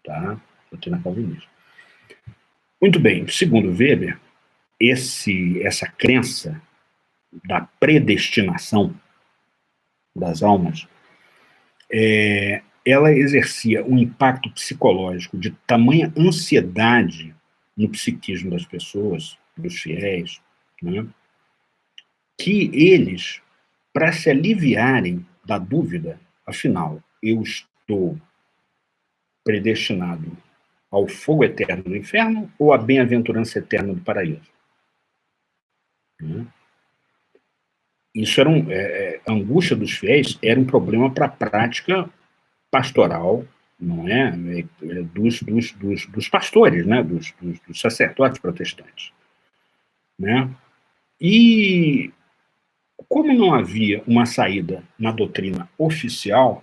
Tá? Doutrina calvinista. Muito bem, segundo Weber, essa crença da predestinação das almas, ela exercia um impacto psicológico de tamanha ansiedade no psiquismo das pessoas, dos fiéis, né, que eles, para se aliviarem da dúvida, afinal, eu estou predestinado ao fogo eterno do inferno ou à bem-aventurança eterna do paraíso? Né? Isso era a angústia dos fiéis era um problema para a prática pastoral, não é? Dos pastores, né? Dos sacerdotes protestantes. Né? E como não havia uma saída na doutrina oficial,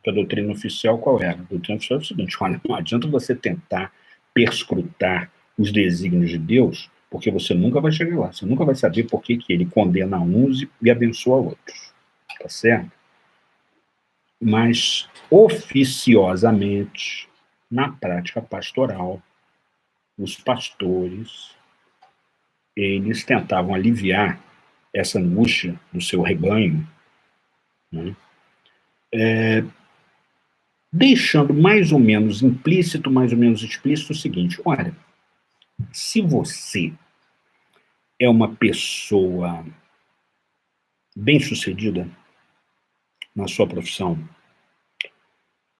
que a doutrina oficial qual era? A doutrina oficial é o seguinte, olha, não adianta você tentar perscrutar os desígnios de Deus, porque você nunca vai chegar lá, você nunca vai saber por que ele condena uns e abençoa outros, tá certo? Mas, oficiosamente, na prática pastoral, os pastores, eles tentavam aliviar essa angústia do seu rebanho, né? Deixando mais ou menos implícito, mais ou menos explícito o seguinte, olha, se você é uma pessoa bem-sucedida na sua profissão,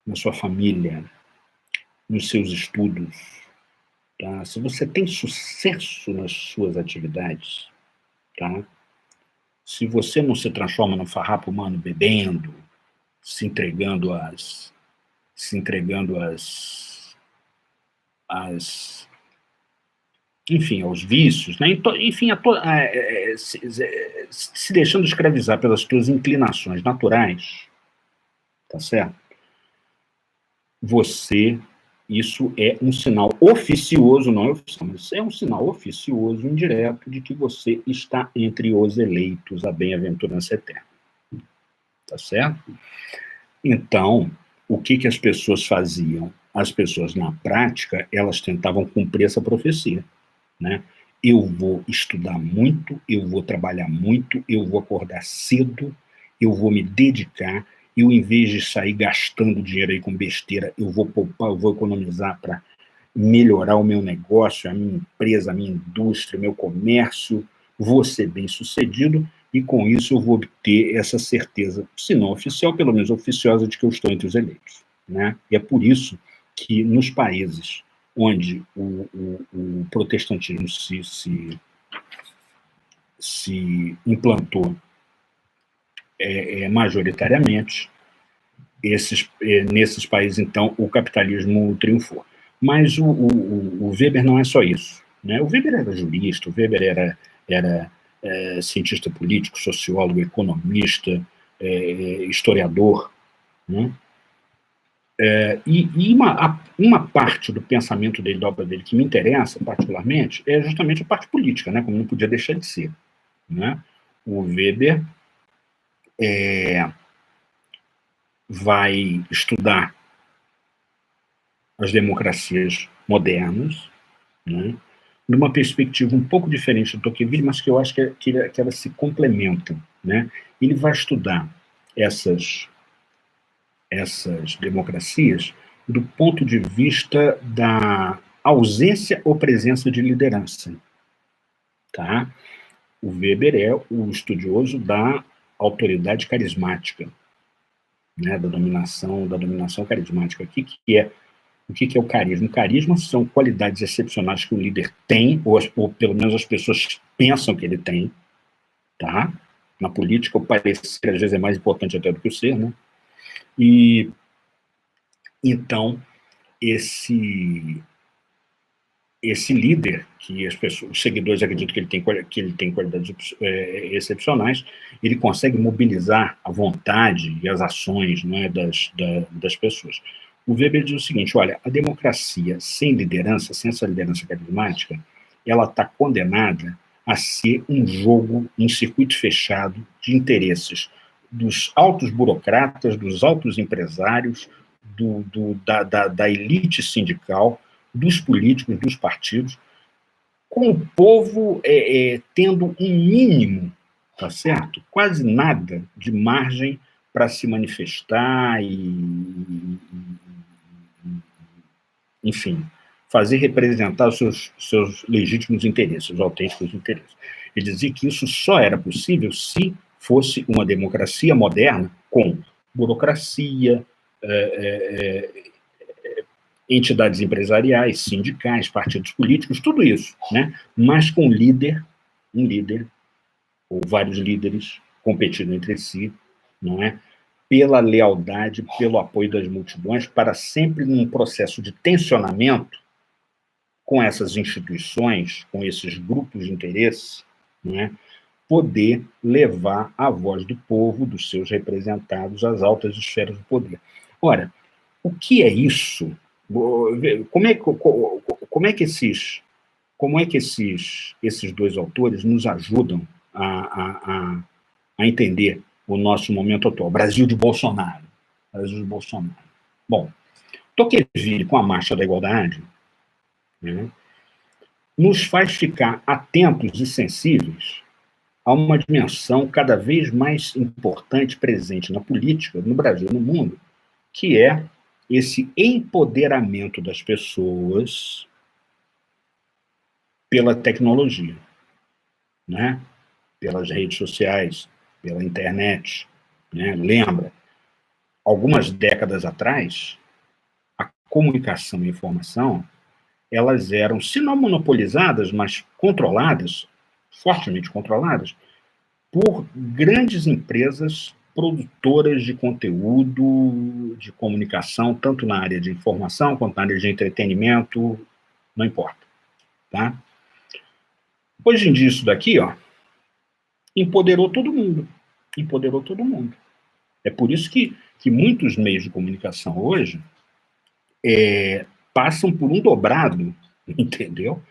na sua família, nos seus estudos, tá? Se você tem sucesso nas suas atividades, tá? Se você não se transforma num farrapo humano bebendo, se entregando enfim, aos vícios, né? Enfim, se deixando escravizar pelas suas inclinações naturais, tá certo? Isso é um sinal oficioso, não é oficial, mas é um sinal oficioso, indireto, de que você está entre os eleitos à bem-aventurança eterna. Tá certo? Então, o que as pessoas faziam? As pessoas, na prática, elas tentavam cumprir essa profecia, né? Eu vou estudar muito, eu vou trabalhar muito, eu vou acordar cedo, eu vou me dedicar, eu, em vez de sair gastando dinheiro aí com besteira, eu vou poupar, eu vou economizar para melhorar o meu negócio, a minha empresa, a minha indústria, o meu comércio, vou ser bem-sucedido e, com isso, eu vou obter essa certeza, se não oficial, pelo menos oficiosa, de que eu estou entre os eleitos. Né? E é por isso que, nos países onde o protestantismo se implantou majoritariamente, nesses países, então, o capitalismo triunfou. Mas o Weber não é só isso. Né? O Weber era jurista, o Weber era cientista político, sociólogo, economista, historiador. Né? E uma parte do pensamento dele, da obra dele, que me interessa particularmente, é justamente a parte política, né, como não podia deixar de ser. Né? O Weber vai estudar as democracias modernas, né, numa perspectiva um pouco diferente do Tocqueville, mas que eu acho que elas se complementam. Né? Ele vai estudar essas democracias do ponto de vista da ausência ou presença de liderança. Tá? O Weber é o estudioso da autoridade carismática, né, da dominação carismática. O que é o carisma? O carisma são qualidades excepcionais que o líder tem, ou pelo menos as pessoas pensam que ele tem. Tá? Na política, o parecer às vezes é mais importante até do que o ser. Né? E então, esse líder, que os seguidores acreditam que ele tem qualidades excepcionais, ele consegue mobilizar a vontade e as ações, né, das pessoas. O Weber diz o seguinte: olha, a democracia sem liderança, sem essa liderança carismática, ela está condenada a ser um jogo em circuito fechado de interesses dos altos burocratas, dos altos empresários, da elite sindical, dos políticos, dos partidos, com o povo tendo um mínimo, tá certo? Quase nada de margem para se manifestar enfim, fazer representar os seus legítimos interesses, os autênticos interesses. Ele dizia que isso só era possível se fosse uma democracia moderna com burocracia, entidades empresariais, sindicais, partidos políticos, tudo isso, né? Mas com um líder, ou vários líderes, competindo entre si, não é? Pela lealdade, pelo apoio das multidões, para sempre num processo de tensionamento com essas instituições, com esses grupos de interesse, não é? Poder levar a voz do povo, dos seus representados, às altas esferas do poder. Ora, o que é isso? Como é que esses dois autores nos ajudam a entender o nosso momento atual? Brasil de Bolsonaro. Brasil de Bolsonaro. Bom, Tocqueville, com a Marcha da Igualdade, né, nos faz ficar atentos e sensíveis a uma dimensão cada vez mais importante presente na política, no Brasil e no mundo, que é esse empoderamento das pessoas pela tecnologia, né? Pelas redes sociais, pela internet. Né? Lembra, algumas décadas atrás, a comunicação e a informação, elas eram, se não monopolizadas, mas controladas, fortemente controladas, por grandes empresas produtoras de conteúdo, de comunicação, tanto na área de informação quanto na área de entretenimento, não importa. Tá? Hoje em dia, isso daqui, ó, empoderou todo mundo. Empoderou todo mundo. É por isso que muitos meios de comunicação hoje passam por um dobrado, entendeu?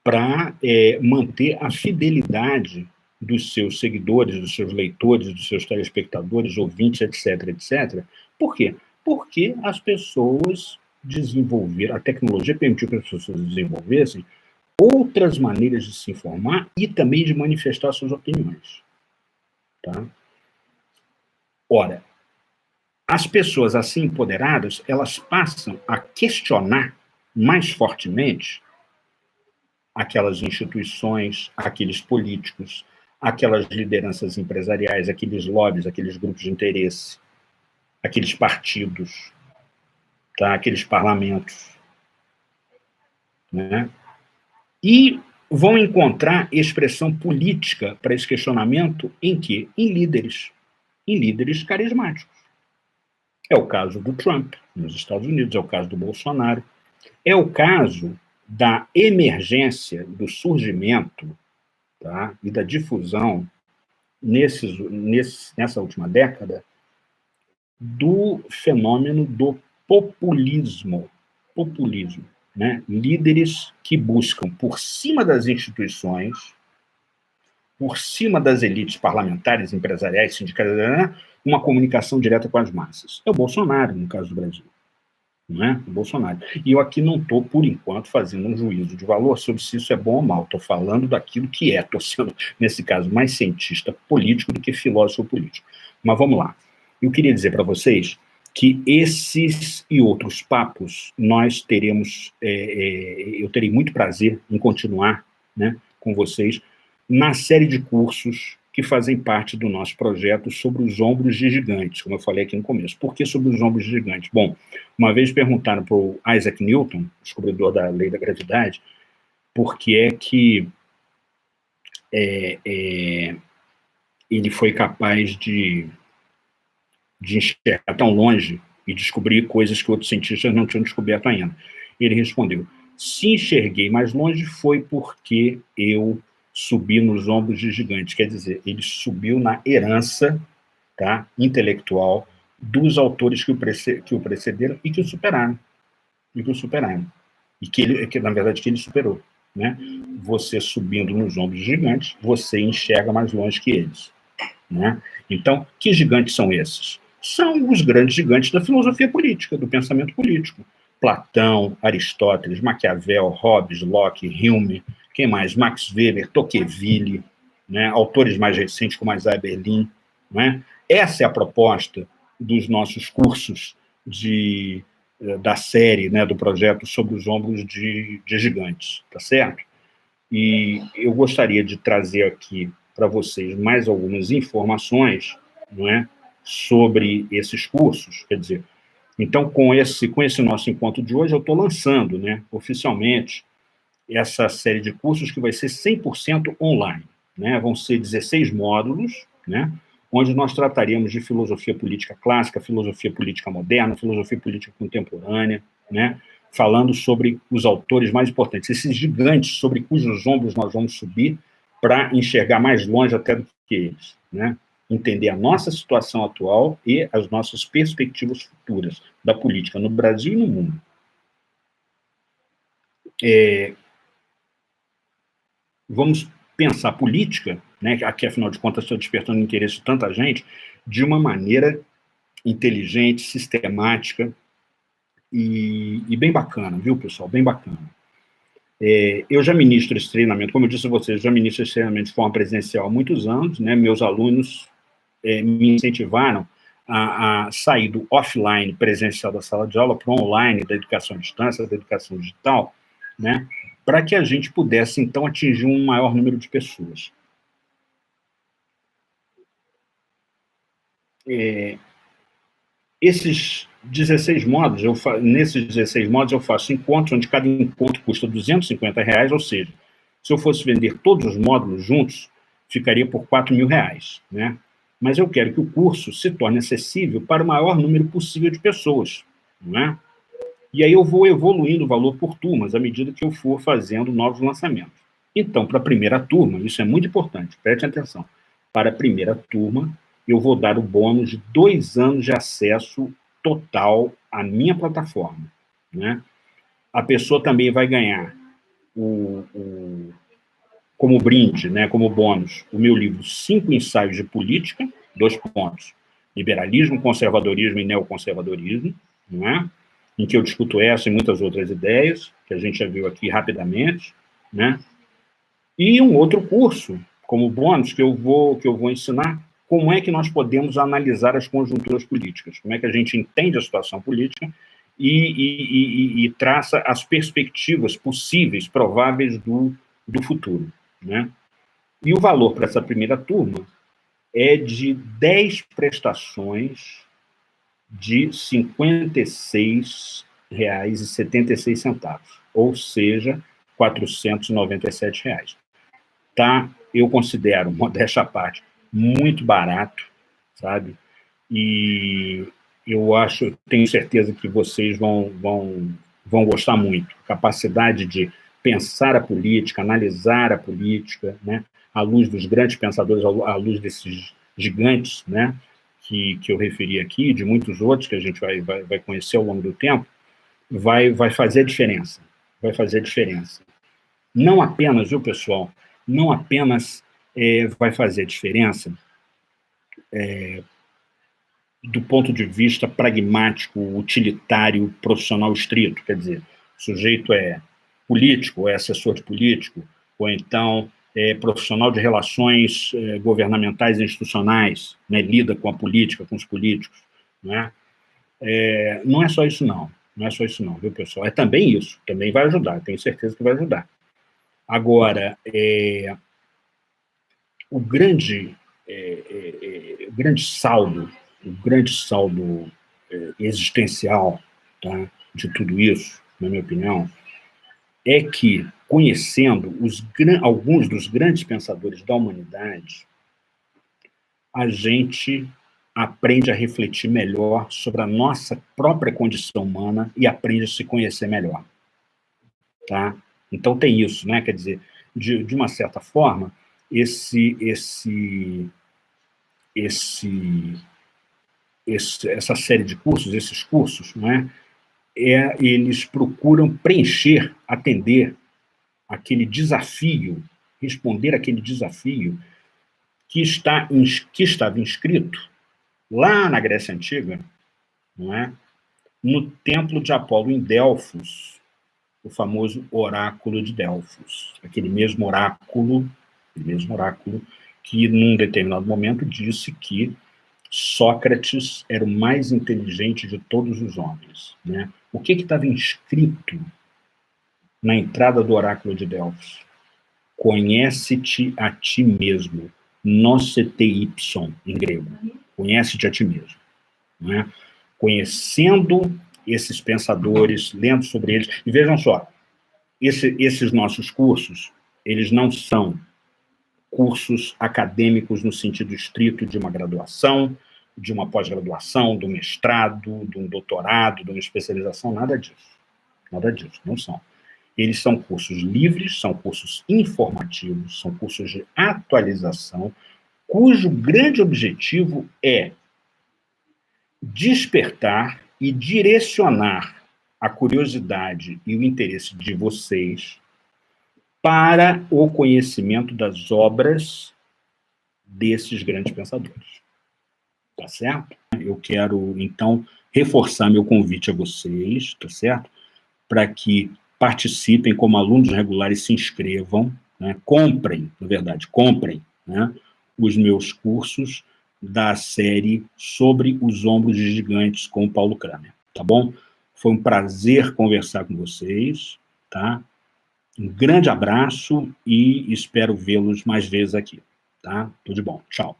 Para manter a fidelidade dos seus seguidores, dos seus leitores, dos seus telespectadores, ouvintes, etc, etc. Por quê? Porque as pessoas desenvolveram, a tecnologia permitiu que as pessoas desenvolvessem outras maneiras de se informar e também de manifestar suas opiniões. Tá? Ora, as pessoas assim empoderadas, elas passam a questionar mais fortemente aquelas instituições, aqueles políticos, aquelas lideranças empresariais, aqueles lobbies, aqueles grupos de interesse, aqueles partidos, tá? Aqueles parlamentos. Né? E vão encontrar expressão política para esse questionamento em quê? Em líderes carismáticos. É o caso do Trump, nos Estados Unidos, é o caso do Bolsonaro, é o caso da emergência, do surgimento, tá, e da difusão, nessa última década, do fenômeno do populismo. Populismo, né? Líderes que buscam, por cima das instituições, por cima das elites parlamentares, empresariais, sindicais, uma comunicação direta com as massas. É o Bolsonaro, no caso do Brasil. Não é? O Bolsonaro. E eu aqui não estou, por enquanto, fazendo um juízo de valor sobre se isso é bom ou mal. Estou falando daquilo que é. Estou sendo, nesse caso, mais cientista político do que filósofo político. Mas vamos lá. Eu queria dizer para vocês que esses e outros papos nós teremos, eu terei muito prazer em continuar, né, com vocês na série de cursos que fazem parte do nosso projeto sobre os ombros de gigantes, como eu falei aqui no começo. Por que sobre os ombros de gigantes? Bom, uma vez perguntaram para o Isaac Newton, descobridor da lei da gravidade, por que é que ele foi capaz de enxergar tão longe e descobrir coisas que outros cientistas não tinham descoberto ainda. Ele respondeu: se enxerguei mais longe foi porque eu subi nos ombros de gigantes. Quer dizer, ele subiu na herança, tá, intelectual dos autores que o precederam e que o superaram. E que na verdade, que ele superou. Né? Você subindo nos ombros de gigantes, você enxerga mais longe que eles. Né? Então, que gigantes são esses? São os grandes gigantes da filosofia política, do pensamento político. Platão, Aristóteles, Maquiavel, Hobbes, Locke, Hume, quem mais? Max Weber, Tocqueville, né? Autores mais recentes como Isaiah Berlin. Né? Essa é a proposta dos nossos cursos da série, né, do projeto Sobre os Ombros de Gigantes, tá certo? E eu gostaria de trazer aqui para vocês mais algumas informações, não é, sobre esses cursos. Quer dizer, então, com esse nosso encontro de hoje, eu estou lançando, né, oficialmente essa série de cursos que vai ser 100% online. Né? Vão ser 16 módulos, né, onde nós trataremos de filosofia política clássica, filosofia política moderna, filosofia política contemporânea, né, falando sobre os autores mais importantes, esses gigantes sobre cujos ombros nós vamos subir para enxergar mais longe até do que eles, né? Entender a nossa situação atual e as nossas perspectivas futuras da política no Brasil e no mundo. Vamos pensar política, né, que afinal de contas está despertando o interesse de tanta gente, de uma maneira inteligente, sistemática e bem bacana, viu, pessoal? Bem bacana. Eu já ministro esse treinamento, como eu disse a vocês, já ministro esse treinamento de forma presencial há muitos anos, né? Meus alunos me incentivaram a sair do offline presencial da sala de aula para o online, da educação à distância, da educação digital, né? Para que a gente pudesse, então, atingir um maior número de pessoas. Esses 16 módulos, nesses 16 módulos eu faço encontros, onde cada encontro custa R$250, ou seja, se eu fosse vender todos os módulos juntos, ficaria por R$4.000, né? Mas eu quero que o curso se torne acessível para o maior número possível de pessoas, não é? E aí eu vou evoluindo o valor por turmas, à medida que eu for fazendo novos lançamentos. Então, para a primeira turma, isso é muito importante, preste atenção, para a primeira turma, eu vou dar o bônus de 2 anos de acesso total à minha plataforma. Né? A pessoa também vai ganhar, como brinde, né, como bônus, o meu livro 5 Ensaios de Política, 2 pontos, Liberalismo, Conservadorismo e Neoconservadorismo, não é? Em que eu discuto essa e muitas outras ideias, que a gente já viu aqui rapidamente, né? E um outro curso, como bônus, que eu vou ensinar como é que nós podemos analisar as conjunturas políticas, como é que a gente entende a situação política e traça as perspectivas possíveis, prováveis do futuro. Né? E o valor para essa primeira turma é de 10 prestações de R$ 56,76, ou seja, R$ 497. Tá? Eu considero, modéstia à parte, muito barato, sabe? E eu tenho certeza que vocês vão gostar muito. Capacidade de pensar a política, analisar a política, né? À luz dos grandes pensadores, à luz desses gigantes, né? que eu referi aqui, de muitos outros que a gente vai conhecer ao longo do tempo, vai fazer a diferença. Vai fazer a diferença. Não apenas, viu, pessoal? Não apenas vai fazer a diferença do ponto de vista pragmático, utilitário, profissional estrito. Quer dizer, o sujeito é político, é assessor de político, ou então é profissional de relações governamentais e institucionais, né, lida com a política, com os políticos. Né? Não é só isso, não. Não é só isso, não, viu, pessoal? É também isso. Também vai ajudar, tenho certeza que vai ajudar. Agora, o grande saldo, existencial, tá, de tudo isso, na minha opinião, é que, conhecendo alguns dos grandes pensadores da humanidade, a gente aprende a refletir melhor sobre a nossa própria condição humana e aprende a se conhecer melhor. Tá? Então, tem isso, né? Quer dizer, de uma certa forma, essa série de cursos, esses cursos, né, eles procuram preencher, atender aquele desafio, responder aquele desafio que estava inscrito lá na Grécia Antiga, não é? No templo de Apolo, em Delfos, o famoso oráculo de Delfos, aquele mesmo oráculo que, num determinado momento, disse que Sócrates era o mais inteligente de todos os homens. Né? O que estava inscrito na entrada do oráculo de Delfos? Conhece-te a ti mesmo. Noce te ipson, em grego. Conhece-te a ti mesmo. Né? Conhecendo esses pensadores, lendo sobre eles. E vejam só, esses nossos cursos, eles não são cursos acadêmicos no sentido estrito de uma graduação, de uma pós-graduação, do mestrado, de um doutorado, de uma especialização, nada disso. Nada disso, não são. Eles são cursos livres, são cursos informativos, são cursos de atualização, cujo grande objetivo é despertar e direcionar a curiosidade e o interesse de vocês para o conhecimento das obras desses grandes pensadores. Tá certo? Eu quero, então, reforçar meu convite a vocês, tá certo? Para que participem como alunos regulares, se inscrevam, né? Comprem, na verdade, comprem, né, os meus cursos da série sobre os ombros de gigantes com o Paulo Kramer, tá bom? Foi um prazer conversar com vocês, tá? Um grande abraço e espero vê-los mais vezes aqui, tá? Tudo de bom. Tchau.